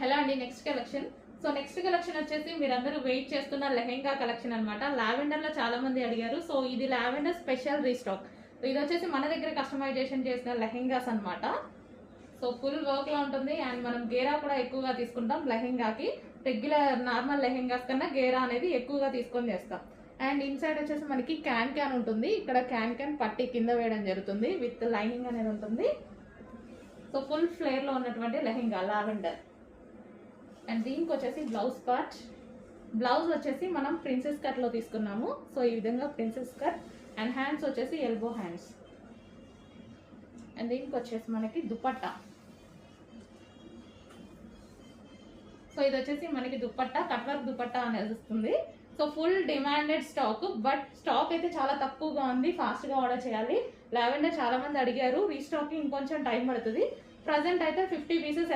Hello అండి, next collection. So next collection వచ్చేసి మీరందరూ వెయిట్ చేస్తున్న లెహెంగా కలెక్షన్ అనమాట. లావెండర్ లో చాలా మంది అడిగారు. సో ఇది లావెండర్ స్పెషల్ రీస్టాక్. సో ఇది వచ్చేసి మన దగ్గర కస్టమైజేషన్ చేసిన లెహెంగాస్ అనమాట. సో ఫుల్ వర్క్ లో ఉంటుంది అండ్ మనం గేరా కూడా ఎక్కువగా తీసుకుంటాం. లెహెంగాకి రెగ్యులర్ నార్మల్ లెహెంగాస్ కన్నా గేరా అనేది ఎక్కువగా తీసుకొని చేస్తాం. అండ్ ఇన్సైడ్ వచ్చేసి మనకి క్యాన్ ఉంటుంది. ఇక్కడ క్యాన్ పట్టి కింద వేయడం జరుగుతుంది. విత్ లైనింగ్ అనేది ఉంటుంది. సో ఫుల్ ఫ్లేర్ లో ఉన్నటువంటి లెహెంగా లావెండర్. అండ్ దీనికి వచ్చేసి బ్లౌజ్ వచ్చేసి మనం ప్రిన్సెస్ కట్ లో తీసుకున్నాము. సో ఈ విధంగా ప్రిన్సెస్ కట్ అండ్ హ్యాండ్స్ వచ్చేసి ఎల్బో హ్యాండ్స్. అండ్ దీనికి వచ్చేసి మనకి దుపట్టా. సో ఇది వచ్చేసి మనకి దుపట్టా, కట్ వర్క్ దుపట్టా అనేది వస్తుంది. So full demanded stock, but stock అయితే చాలా తక్కువగా ఉంది. ఫాస్ట్గా ఆర్డర్ చేయాలి. లావెండర్ చాలా మంది అడిగారు. రీస్టాక్ ఇంకొంచెం టైం పడుతుంది. ప్రజెంట్ అయితే 50 పీసెస్